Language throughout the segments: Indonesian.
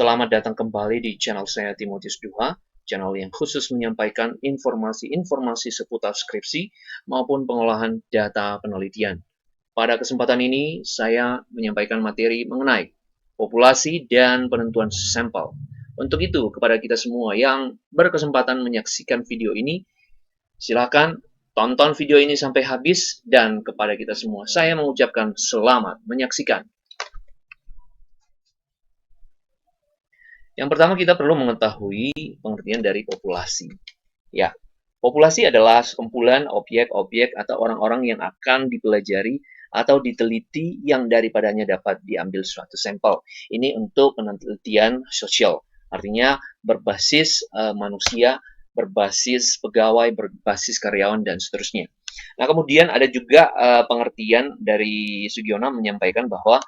Selamat datang kembali di channel saya Timotius Duha, channel yang khusus menyampaikan informasi-informasi seputar skripsi maupun pengolahan data penelitian. Pada kesempatan ini, saya menyampaikan materi mengenai populasi dan penentuan sampel. Untuk itu, kepada kita semua yang berkesempatan menyaksikan video ini, silakan tonton video ini sampai habis, dan kepada kita semua, saya mengucapkan selamat menyaksikan. Yang pertama, kita perlu mengetahui pengertian dari populasi. Ya, populasi adalah sekumpulan objek-objek atau orang-orang yang akan dipelajari atau diteliti yang daripadanya dapat diambil suatu sampel. Ini untuk penelitian sosial, artinya berbasis manusia, berbasis pegawai, berbasis karyawan, dan seterusnya. Nah, kemudian ada juga pengertian dari Sugiono menyampaikan bahwa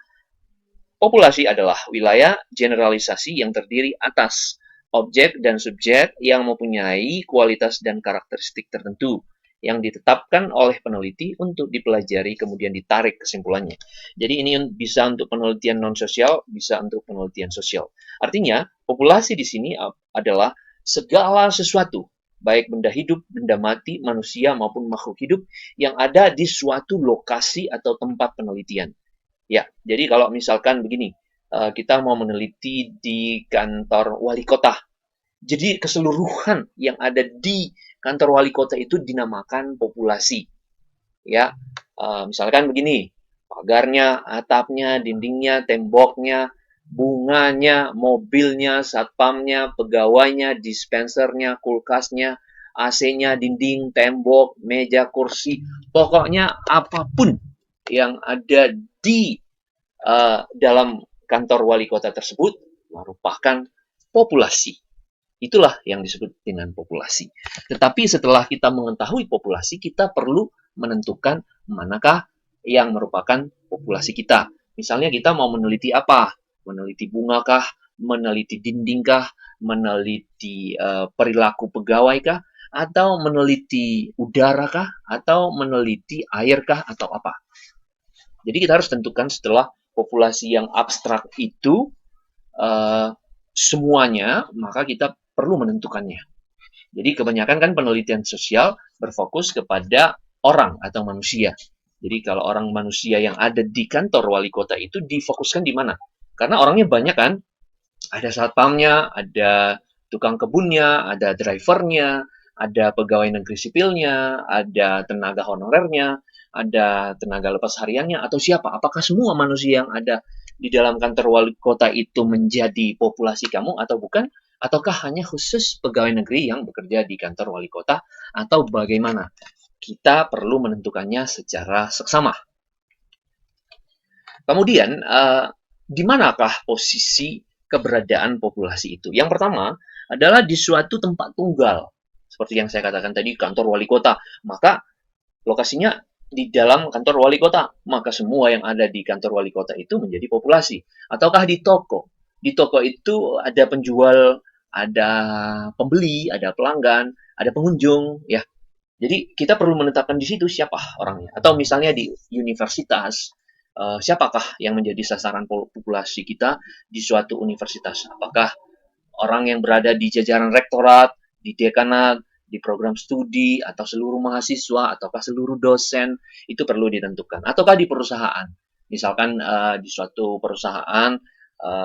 populasi adalah wilayah generalisasi yang terdiri atas objek dan subjek yang mempunyai kualitas dan karakteristik tertentu yang ditetapkan oleh peneliti untuk dipelajari kemudian ditarik kesimpulannya. Jadi ini bisa untuk penelitian non-sosial, bisa untuk penelitian sosial. Artinya, populasi di sini adalah segala sesuatu, baik benda hidup, benda mati, manusia maupun makhluk hidup yang ada di suatu lokasi atau tempat penelitian. Ya, jadi kalau misalkan begini, kita mau meneliti di kantor wali kota. Jadi keseluruhan yang ada di kantor wali kota itu dinamakan populasi. Ya, misalkan begini, pagarnya, atapnya, dindingnya, temboknya, bunganya, mobilnya, satpamnya, pegawainya, dispensernya, kulkasnya, AC-nya, dinding, tembok, meja, kursi, pokoknya apapun yang ada di dalam kantor wali kota tersebut merupakan populasi. Itulah yang disebut dengan populasi. Tetapi setelah kita mengetahui populasi, kita perlu menentukan manakah yang merupakan populasi kita. Misalnya kita mau meneliti apa? Meneliti bunga kah? Meneliti dinding kah? Meneliti perilaku pegawai kah? Atau meneliti udara kah? Atau meneliti air kah? Atau apa? Jadi kita harus tentukan setelah populasi yang abstrak itu semuanya, maka kita perlu menentukannya. Jadi kebanyakan kan penelitian sosial berfokus kepada orang atau manusia. Jadi kalau orang manusia yang ada di kantor wali kota itu difokuskan di mana? Karena orangnya banyak kan, ada satpamnya, ada tukang kebunnya, ada drivernya, ada pegawai negeri sipilnya, ada tenaga honorernya, ada tenaga lepas hariannya, atau siapa? Apakah semua manusia yang ada di dalam kantor wali kota itu menjadi populasi kamu atau bukan? Ataukah hanya khusus pegawai negeri yang bekerja di kantor wali kota? Atau bagaimana? Kita perlu menentukannya secara seksama. Kemudian, di manakah posisi keberadaan populasi itu? Yang pertama adalah di suatu tempat tunggal. Seperti yang saya katakan tadi, kantor wali kota. Maka lokasinya di dalam kantor wali kota. Maka semua yang ada di kantor wali kota itu menjadi populasi. Ataukah di toko? Di toko itu ada penjual, ada pembeli, ada pelanggan, ada pengunjung, ya. Jadi kita perlu menetapkan di situ siapa orangnya. Atau misalnya di universitas, siapakah yang menjadi sasaran populasi kita di suatu universitas? Apakah orang yang berada di jajaran rektorat, di dekanat, di program studi, atau seluruh mahasiswa, ataukah seluruh dosen, itu perlu ditentukan. Ataukah di perusahaan, misalkan di suatu perusahaan,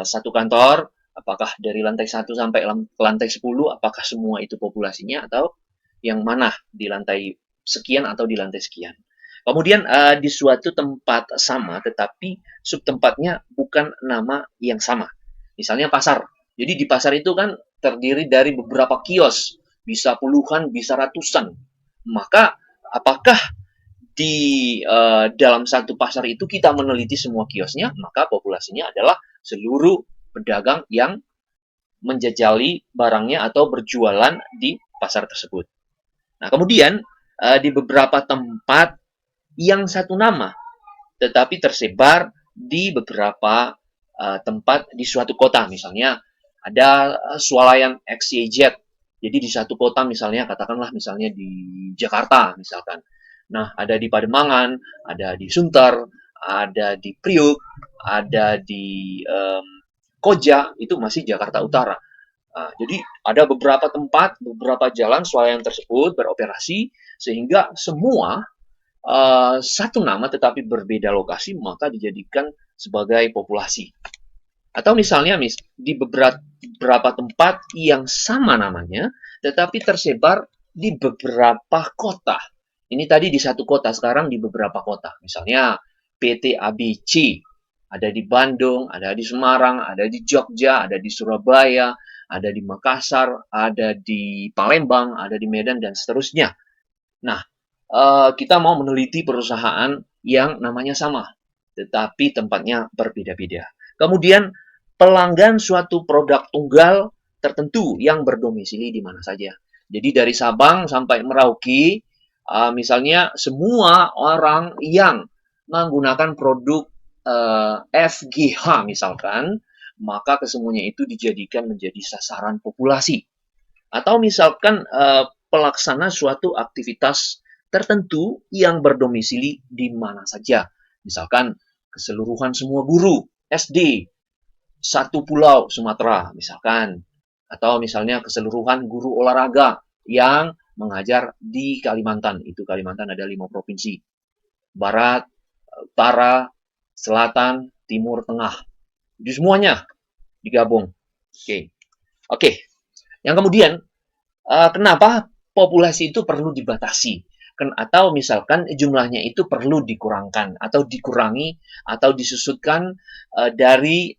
satu kantor, apakah dari lantai 1 sampai ke lantai 10, apakah semua itu populasinya, atau yang mana di lantai sekian atau di lantai sekian. Kemudian di suatu tempat sama, tetapi subtempatnya bukan nama yang sama. Misalnya pasar. Jadi di pasar itu kan terdiri dari beberapa kios, bisa puluhan, bisa ratusan. Maka apakah di dalam satu pasar itu kita meneliti semua kiosnya, maka populasinya adalah seluruh pedagang yang menjajali barangnya atau berjualan di pasar tersebut. Nah, kemudian di beberapa tempat yang satu nama, tetapi tersebar di beberapa tempat di suatu kota. Misalnya ada swalayan XYZ. Jadi di satu kota misalnya, katakanlah misalnya di Jakarta misalkan. Nah, ada di Pademangan, ada di Sunter, ada di Priuk, ada di Koja itu masih Jakarta Utara. Nah, jadi ada beberapa tempat, beberapa jalan swalayan tersebut beroperasi sehingga semua satu nama tetapi berbeda lokasi maka dijadikan sebagai populasi. Atau misalnya di beberapa tempat yang sama namanya tetapi tersebar di beberapa kota. Ini tadi di satu kota, sekarang di beberapa kota. Misalnya PT ABC ada di Bandung, ada di Semarang, ada di Jogja, ada di Surabaya, ada di Makassar, ada di Palembang, ada di Medan, dan seterusnya. Nah, kita mau meneliti perusahaan yang namanya sama, tetapi tempatnya berbeda-beda. Kemudian, pelanggan suatu produk tunggal tertentu yang berdomisili di mana saja. Jadi dari Sabang sampai Merauke, misalnya semua orang yang menggunakan produk FGH misalkan, maka kesemuanya itu dijadikan menjadi sasaran populasi. Atau misalkan pelaksana suatu aktivitas tertentu yang berdomisili di mana saja. Misalkan keseluruhan semua guru SD satu pulau Sumatera misalkan. Atau misalnya keseluruhan guru olahraga yang mengajar di Kalimantan. Itu Kalimantan ada 5 provinsi. Barat, Utara, Selatan, Timur, Tengah. Jadi semuanya digabung. Oke. Oke. Yang kemudian, kenapa populasi itu perlu dibatasi? Atau misalkan jumlahnya itu perlu dikurangkan atau dikurangi atau disusutkan dari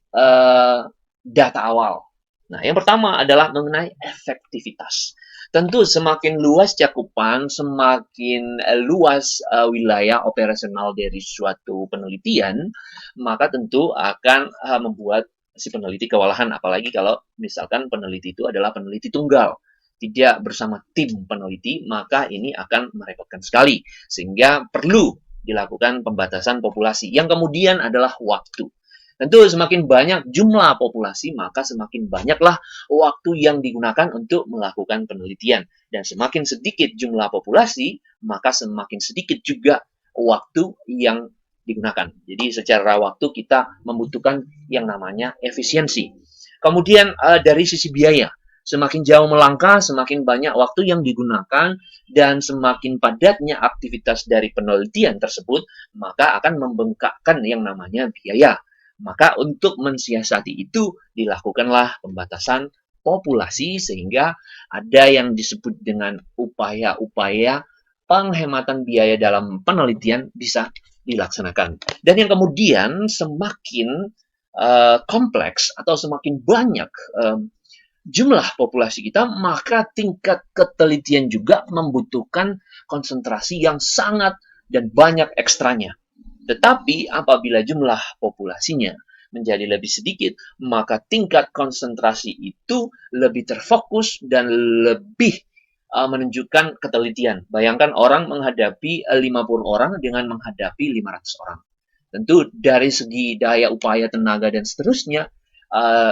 data awal. Nah, yang pertama adalah mengenai efektivitas. Tentu semakin luas cakupan, semakin luas wilayah operasional dari suatu penelitian, maka tentu akan membuat si peneliti kewalahan, apalagi kalau misalkan peneliti itu adalah peneliti tunggal, tidak bersama tim peneliti, maka ini akan merepotkan sekali. Sehingga perlu dilakukan pembatasan populasi. Yang kemudian adalah waktu. Tentu semakin banyak jumlah populasi, maka semakin banyaklah waktu yang digunakan untuk melakukan penelitian. Dan semakin sedikit jumlah populasi, maka semakin sedikit juga waktu yang digunakan. Jadi secara waktu kita membutuhkan yang namanya efisiensi. Kemudian dari sisi biaya, semakin jauh melangkah, semakin banyak waktu yang digunakan, dan semakin padatnya aktivitas dari penelitian tersebut, maka akan membengkakkan yang namanya biaya. Maka untuk mensiasati itu, dilakukanlah pembatasan populasi sehingga ada yang disebut dengan upaya-upaya penghematan biaya dalam penelitian bisa dilaksanakan. Dan yang kemudian semakin kompleks atau semakin banyak jumlah populasi kita, maka tingkat ketelitian juga membutuhkan konsentrasi yang sangat dan banyak ekstranya. Tetapi apabila jumlah populasinya menjadi lebih sedikit, maka tingkat konsentrasi itu lebih terfokus dan lebih menunjukkan ketelitian. Bayangkan orang menghadapi 50 orang dengan menghadapi 500 orang. Tentu dari segi daya upaya tenaga dan seterusnya,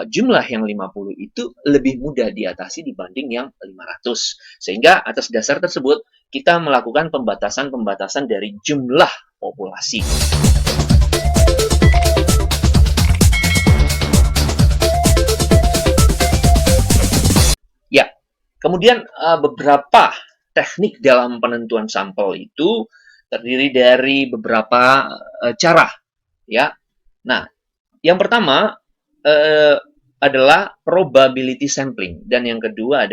jumlah yang 50 itu lebih mudah diatasi dibanding yang 500. Sehingga atas dasar tersebut, kita melakukan pembatasan-pembatasan dari jumlah populasi. Ya, kemudian beberapa teknik dalam penentuan sampel itu terdiri dari beberapa cara. Ya, nah, yang pertama adalah probability sampling dan yang kedua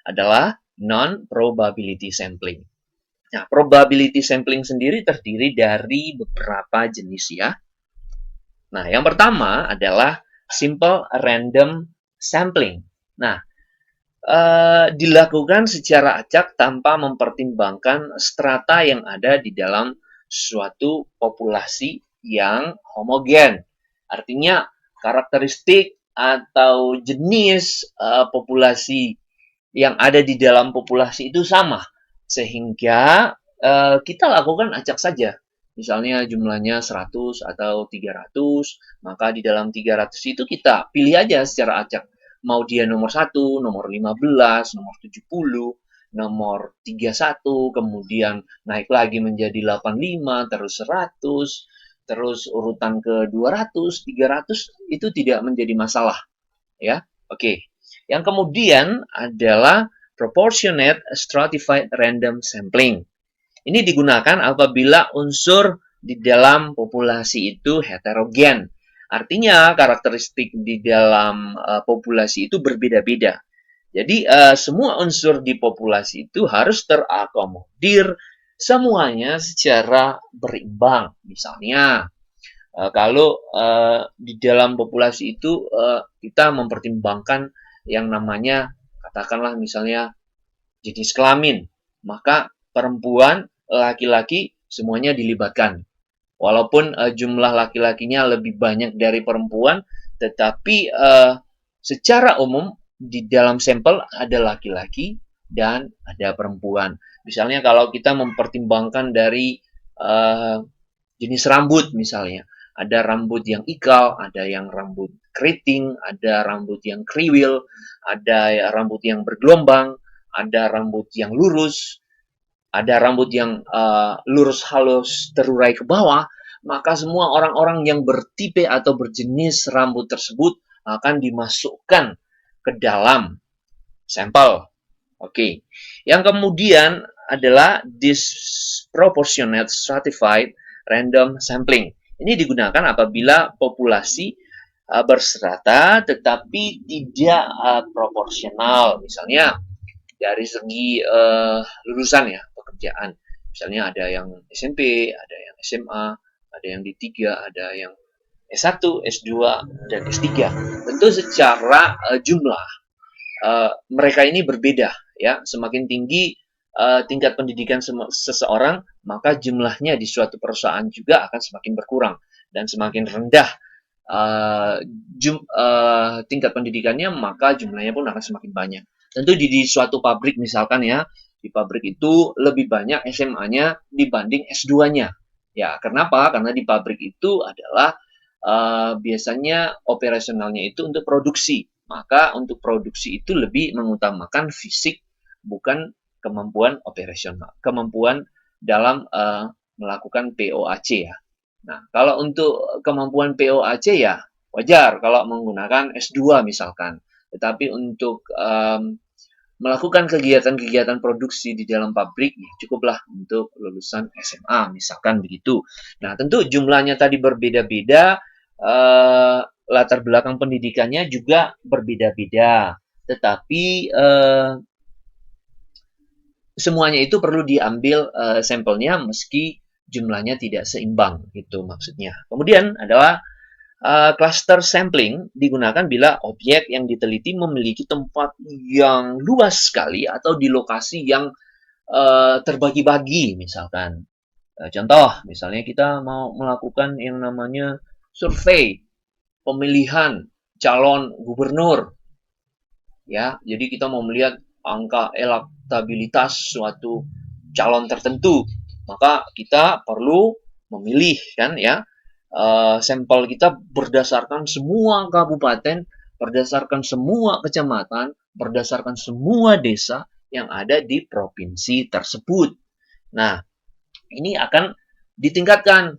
adalah non-probability sampling. Nah, probability sampling sendiri terdiri dari beberapa jenis ya. Nah, yang pertama adalah simple random sampling. Nah, dilakukan secara acak tanpa mempertimbangkan strata yang ada di dalam suatu populasi yang homogen. Artinya, karakteristik atau jenis populasi yang ada di dalam populasi itu sama. Sehingga kita lakukan acak saja. Misalnya jumlahnya 100 atau 300, maka di dalam 300 itu kita pilih aja secara acak. Mau dia nomor 1, nomor 15, nomor 70, nomor 31, kemudian naik lagi menjadi 85, terus 100, terus urutan ke 200, 300 itu tidak menjadi masalah, ya. Oke. Yang kemudian adalah proportionate stratified random sampling. Ini digunakan apabila unsur di dalam populasi itu heterogen. Artinya karakteristik di dalam populasi itu berbeda-beda. Jadi semua unsur di populasi itu harus terakomodir semuanya secara berimbang. Misalnya kalau di dalam populasi itu kita mempertimbangkan yang namanya katakanlah misalnya jenis kelamin, maka perempuan, laki-laki semuanya dilibatkan. Walaupun jumlah laki-lakinya lebih banyak dari perempuan, tetapi secara umum di dalam sampel ada laki-laki dan ada perempuan. Misalnya kalau kita mempertimbangkan dari jenis rambut misalnya, ada rambut yang ikal, ada yang rambut keriting, ada rambut yang kriwil, ada rambut yang bergelombang, ada rambut yang lurus, ada rambut yang lurus halus terurai ke bawah, maka semua orang-orang yang bertipe atau berjenis rambut tersebut akan dimasukkan ke dalam sampel. Oke. Yang kemudian adalah disproportionate stratified random sampling. Ini digunakan apabila populasi berserata tetapi tidak proporsional. Misalnya dari segi lulusan ya, pekerjaan. Misalnya ada yang SMP, ada yang SMA, ada yang D3, ada yang S1, S2, dan S3. Tentu secara jumlah mereka ini berbeda ya. Semakin tinggi tingkat pendidikan seseorang, maka jumlahnya di suatu perusahaan juga akan semakin berkurang, dan semakin rendah tingkat pendidikannya, maka jumlahnya pun akan semakin banyak. Tentu di suatu pabrik misalkan ya, di pabrik itu lebih banyak SMA-nya dibanding S2-nya. Ya, kenapa? Karena di pabrik itu adalah biasanya operasionalnya itu untuk produksi. Maka untuk produksi itu lebih mengutamakan fisik, bukan kemampuan operasional, kemampuan dalam melakukan POAC ya. Nah, kalau untuk kemampuan POAC ya wajar kalau menggunakan S2 misalkan. Tetapi untuk melakukan kegiatan-kegiatan produksi di dalam pabrik, ya cukuplah untuk lulusan SMA misalkan begitu. Nah, tentu jumlahnya tadi berbeda-beda, latar belakang pendidikannya juga berbeda-beda. Tetapi semuanya itu perlu diambil sampelnya meski jumlahnya tidak seimbang, gitu maksudnya. Kemudian adalah cluster sampling digunakan bila objek yang diteliti memiliki tempat yang luas sekali atau di lokasi yang terbagi-bagi, misalkan. Contoh, misalnya kita mau melakukan yang namanya survei pemilihan calon gubernur, ya. Jadi kita mau melihat angka elektabilitas suatu calon tertentu, maka kita perlu memilih kan ya sampel kita berdasarkan semua kabupaten, berdasarkan semua kecamatan, berdasarkan semua desa yang ada di provinsi tersebut. Nah, ini akan ditingkatkan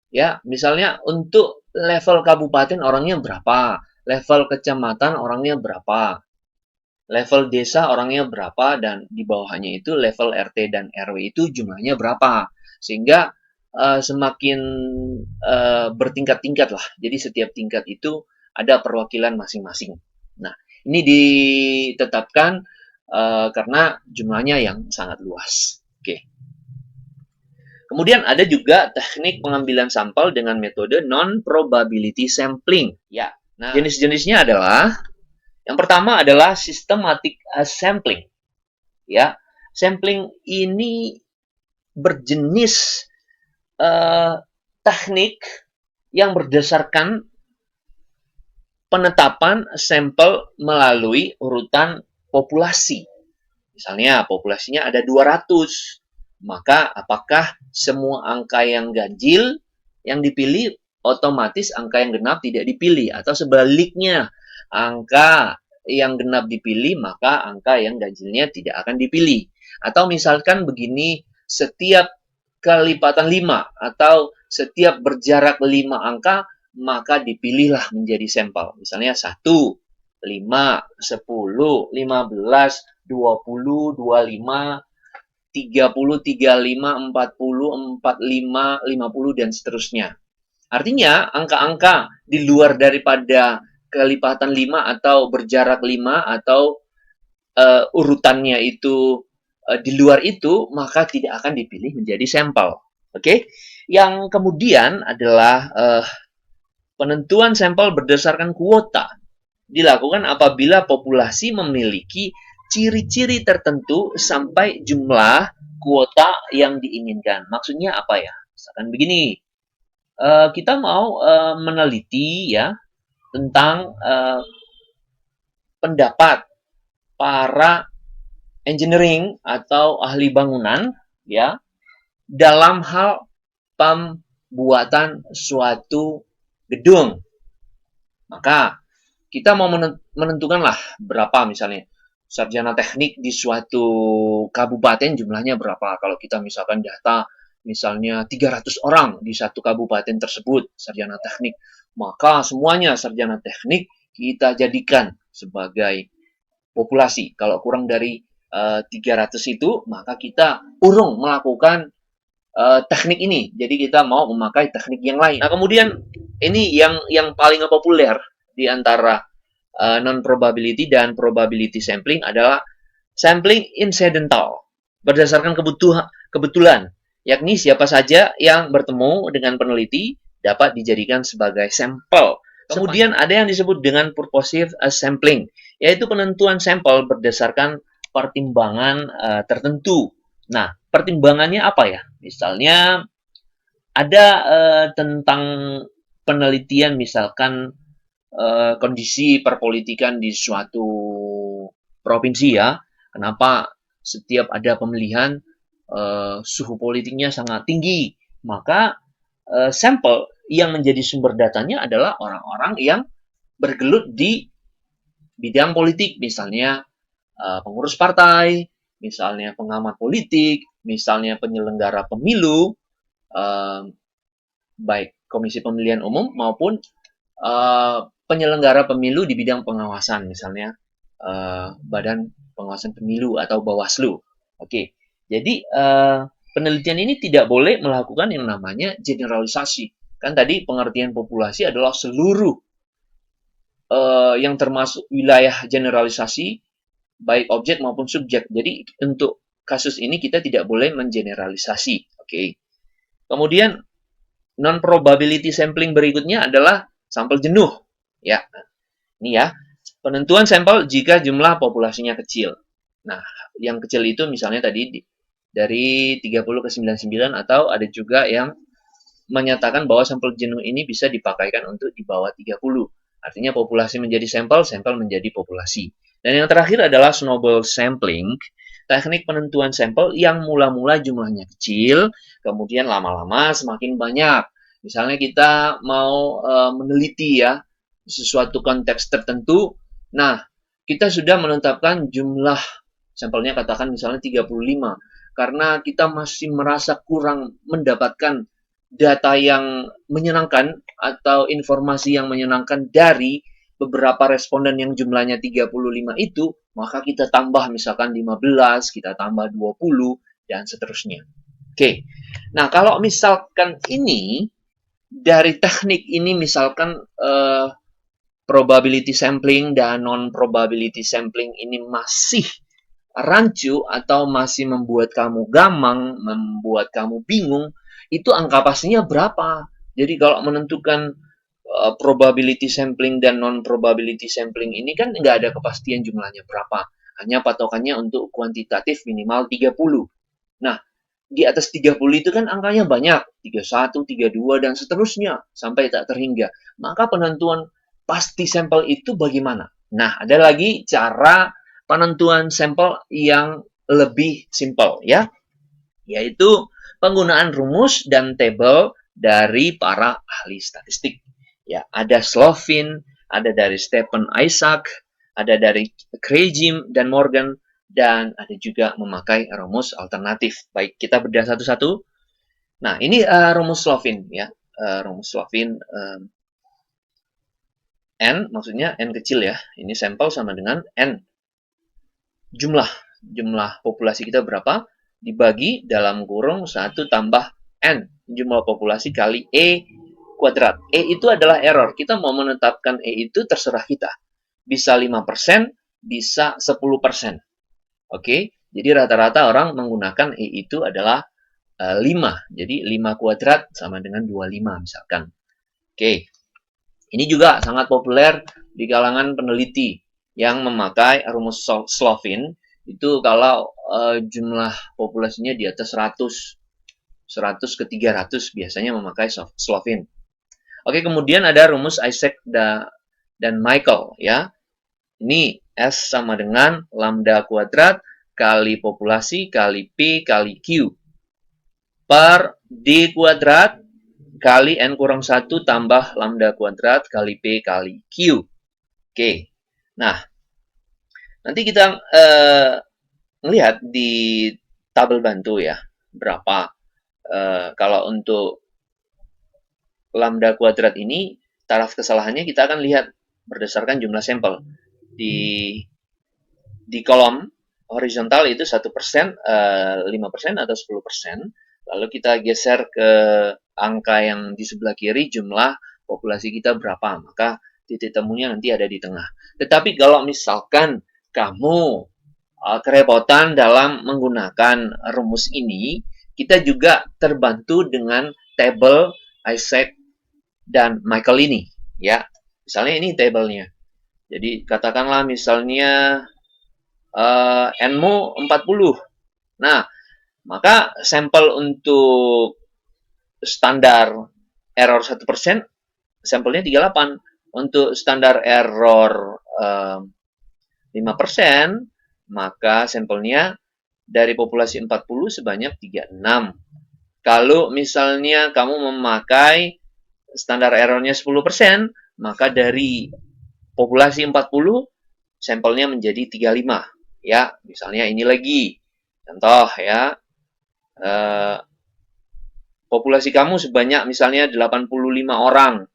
ya. Misalnya untuk level kabupaten orangnya berapa, level kecamatan orangnya berapa, level desa orangnya berapa, dan di bawahnya itu level RT dan RW itu jumlahnya berapa. Sehingga semakin bertingkat-tingkat lah. Jadi setiap tingkat itu ada perwakilan masing-masing. Nah, ini ditetapkan karena jumlahnya yang sangat luas. Oke. Kemudian ada juga teknik pengambilan sampel dengan metode non-probability sampling. Ya, nah jenis-jenisnya adalah yang pertama adalah systematic sampling. Ya, sampling ini berjenis teknik yang berdasarkan penetapan sampel melalui urutan populasi. Misalnya populasinya ada 200. Maka apakah semua angka yang ganjil yang dipilih otomatis angka yang genap tidak dipilih, atau sebaliknya angka yang genap dipilih maka angka yang ganjilnya tidak akan dipilih. Atau misalkan begini, setiap kelipatan 5 atau setiap berjarak 5 angka, maka dipilihlah menjadi sampel. Misalnya 1, 5, 10, 15, 20, 25, 30, 35, 40, 45, 50, dan seterusnya. Artinya, angka-angka di luar daripada kelipatan 5 atau berjarak 5 atau urutannya itu di luar itu, maka tidak akan dipilih menjadi sampel. Oke? Yang kemudian adalah penentuan sampel berdasarkan kuota. Dilakukan apabila populasi memiliki ciri-ciri tertentu sampai jumlah kuota yang diinginkan. Maksudnya apa ya? Misalkan begini, kita mau meneliti ya tentang pendapat para engineering atau ahli bangunan ya dalam hal pembuatan suatu gedung. Maka kita mau menentukanlah berapa misalnya sarjana teknik di suatu kabupaten jumlahnya berapa. Kalau kita misalkan data misalnya 300 orang di satu kabupaten tersebut sarjana teknik, maka semuanya sarjana teknik kita jadikan sebagai populasi. Kalau kurang dari 300 itu, maka kita urung melakukan teknik ini. Jadi kita mau memakai teknik yang lain. Nah, kemudian ini yang paling populer di antara non-probability dan probability sampling adalah sampling incidental. Berdasarkan kebetulan, yakni siapa saja yang bertemu dengan peneliti dapat dijadikan sebagai sampel. Kemudian ada yang disebut dengan purposive sampling, yaitu penentuan sampel berdasarkan pertimbangan tertentu. Nah, pertimbangannya apa ya? Misalnya ada tentang penelitian misalkan kondisi perpolitikan di suatu provinsi ya. Kenapa setiap ada pemilihan suhu politiknya sangat tinggi? Maka sampel yang menjadi sumber datanya adalah orang-orang yang bergelut di bidang politik, misalnya pengurus partai, misalnya pengamat politik, misalnya penyelenggara pemilu, baik Komisi Pemilihan Umum maupun penyelenggara pemilu di bidang pengawasan, misalnya Badan Pengawasan Pemilu atau Bawaslu. Oke, jadi penelitian ini tidak boleh melakukan yang namanya generalisasi. Kan tadi pengertian populasi adalah seluruh yang termasuk wilayah generalisasi, baik objek maupun subjek. Jadi untuk kasus ini kita tidak boleh mengeneralisasi. Oke. Kemudian non-probability sampling berikutnya adalah sampel jenuh. Ya, ini ya. Penentuan sampel jika jumlah populasinya kecil. Nah, yang kecil itu misalnya tadi dari 30 ke 99 atau ada juga yang menyatakan bahwa sampel jenuh ini bisa dipakaikan untuk di bawah 30. Artinya populasi menjadi sampel, sampel menjadi populasi. Dan yang terakhir adalah snowball sampling, teknik penentuan sampel yang mula-mula jumlahnya kecil, kemudian lama-lama semakin banyak. Misalnya kita mau meneliti ya sesuatu konteks tertentu, nah kita sudah menetapkan jumlah sampelnya katakan misalnya 35, karena kita masih merasa kurang mendapatkan data yang menyenangkan atau informasi yang menyenangkan dari beberapa responden yang jumlahnya 35 itu, maka kita tambah misalkan 15, kita tambah 20, dan seterusnya. Oke, nah kalau misalkan ini, dari teknik ini misalkan probability sampling dan non-probability sampling ini masih rancu atau masih membuat kamu gamang, membuat kamu bingung, itu angka pastinya berapa. Jadi kalau menentukan probability sampling dan non-probability sampling ini kan nggak ada kepastian jumlahnya berapa. Hanya patokannya untuk kuantitatif minimal 30. Nah, di atas 30 itu kan angkanya banyak. 31, 32, dan seterusnya. Sampai tak terhingga. Maka penentuan pasti sampel itu bagaimana? Nah, ada lagi cara penentuan sampel yang lebih simpel ya. Yaitu penggunaan rumus dan tabel dari para ahli statistik. Ya, ada Slovin, ada dari Stephen Isaac, ada dari Krejcim dan Morgan, dan ada juga memakai rumus alternatif. Baik, kita bedah satu-satu. Nah, ini rumus Slovin ya. Rumus Slovin N, maksudnya N kecil ya. Ini sampel sama dengan N. Jumlah populasi kita berapa? Dibagi dalam kurung 1 tambah N. Jumlah populasi kali E kuadrat. E itu adalah error. Kita mau menetapkan E itu terserah kita. Bisa 5%, bisa 10%. Oke, jadi rata-rata orang menggunakan E itu adalah 5. Jadi 5 kuadrat sama dengan 25 misalkan. Oke, ini juga sangat populer di kalangan peneliti yang memakai rumus Slovin. Itu kalau jumlah populasinya di atas 100 ke 300 biasanya memakai Slovin. Oke, kemudian ada rumus Isaac dan Michael ya. Ini S sama dengan lambda kuadrat kali populasi kali P kali Q per D kuadrat kali N kurang 1 tambah lambda kuadrat kali P kali Q. Oke, nah nanti kita melihat di tabel bantu ya, berapa kalau untuk lambda kuadrat ini, taraf kesalahannya kita akan lihat berdasarkan jumlah sampel. Di kolom horizontal itu 1%, 5% atau 10%. Lalu kita geser ke angka yang di sebelah kiri, jumlah populasi kita berapa. Maka titik temunya nanti ada di tengah. Tetapi kalau misalkan kamu kerepotan dalam menggunakan rumus ini, kita juga terbantu dengan tabel Isaac dan Michael ini. Ya, misalnya ini tabelnya. Jadi katakanlah misalnya N-mu 40. Nah, maka sampel untuk standar error 1%, sampelnya 38. Untuk standar error 5%, maka sampelnya dari populasi 40 sebanyak 36. Kalau misalnya kamu memakai standar errornya 10%, maka dari populasi 40, sampelnya menjadi 35. Ya, misalnya ini lagi. Contoh ya, populasi kamu sebanyak misalnya 85 orang,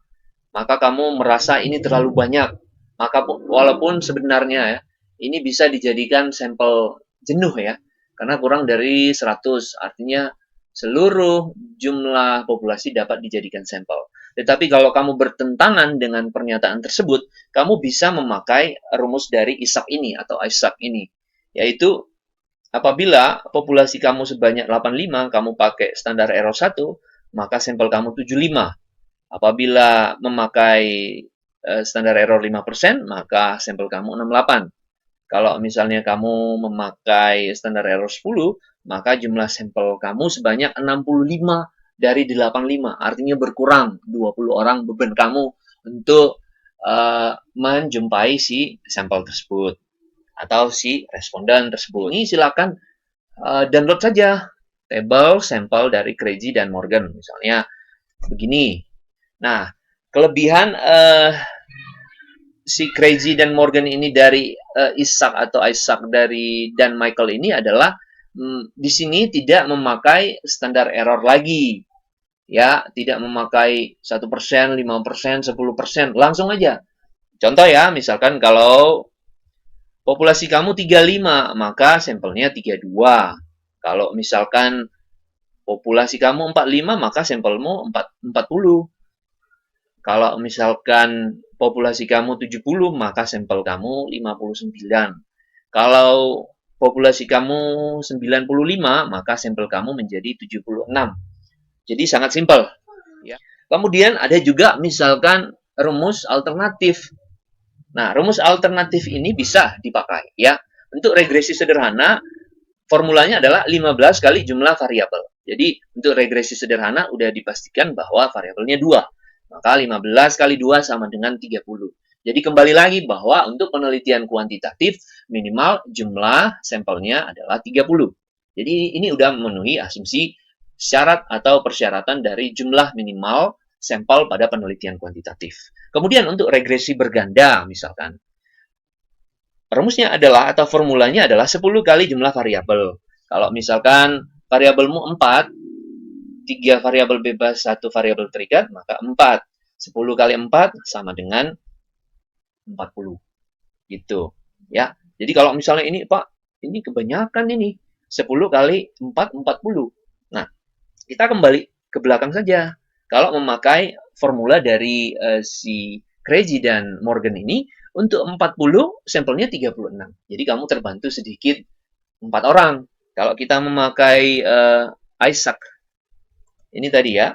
maka kamu merasa ini terlalu banyak. Maka walaupun sebenarnya ya, ini bisa dijadikan sampel jenuh ya, karena kurang dari 100, artinya seluruh jumlah populasi dapat dijadikan sampel. Tetapi kalau kamu bertentangan dengan pernyataan tersebut, kamu bisa memakai rumus dari Isaac ini atau Isaac ini, yaitu apabila populasi kamu sebanyak 85, kamu pakai standar error 1, maka sampel kamu 75. Apabila memakai standar error 5%, maka sampel kamu 68. Kalau misalnya kamu memakai standar error 10, maka jumlah sampel kamu sebanyak 65 dari 85. Artinya berkurang 20 orang beban kamu untuk menjumpai si sampel tersebut atau si responden tersebut. Ini silakan download saja tabel sampel dari Craigie dan Morgan. Misalnya begini. Nah, kelebihan si Craigie dan Morgan ini dari Isaac atau Isaac dari dan Michael ini adalah di sini tidak memakai standar error lagi. Ya, tidak memakai 1%, 5%, 10%, langsung aja. Contoh ya, misalkan kalau populasi kamu 35, maka sampelnya 32. Kalau misalkan populasi kamu 45, maka sampelmu 40. Kalau misalkan populasi kamu 70, maka sampel kamu 59. Kalau populasi kamu 95, maka sampel kamu menjadi 76. Jadi sangat simpel. Ya. Kemudian ada juga misalkan rumus alternatif. Nah, rumus alternatif ini bisa dipakai ya. Untuk regresi sederhana, formulanya adalah 15 kali jumlah variabel. Jadi, untuk regresi sederhana udah dipastikan bahwa variabelnya 2. Maka 15 kali 2 sama dengan 30. Jadi kembali lagi bahwa untuk penelitian kuantitatif minimal jumlah sampelnya adalah 30. Jadi ini udah memenuhi asumsi syarat atau persyaratan dari jumlah minimal sampel pada penelitian kuantitatif. Kemudian untuk regresi berganda misalkan, rumusnya adalah atau formulanya adalah 10 kali jumlah variabel. Kalau misalkan variabelmu 4, 3 variabel bebas, 1 variabel terikat, maka 4. 10 kali 4 sama dengan 40. Gitu. Ya. Jadi kalau misalnya ini, Pak, ini kebanyakan ini. 10 kali 4, 40. Nah, kita kembali ke belakang saja. Kalau memakai formula dari si Krejci dan Morgan ini, untuk 40, sampelnya 36. Jadi kamu terbantu sedikit 4 orang. Kalau kita memakai Isaac, ini tadi ya,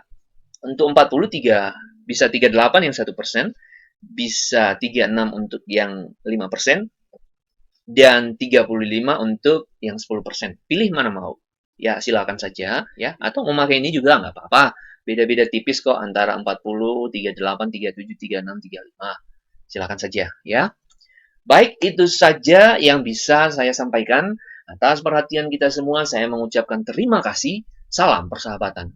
untuk 43, bisa 38 yang 1%, bisa 36 untuk yang 5%, dan 35 untuk yang 10%. Pilih mana mau. Ya, silakan saja ya. Atau memakai ini juga nggak apa-apa. Beda-beda tipis kok antara 40, 38, 37, 36, 35. Silakan saja ya. Baik, itu saja yang bisa saya sampaikan. Atas perhatian kita semua, saya mengucapkan terima kasih. Salam persahabatan.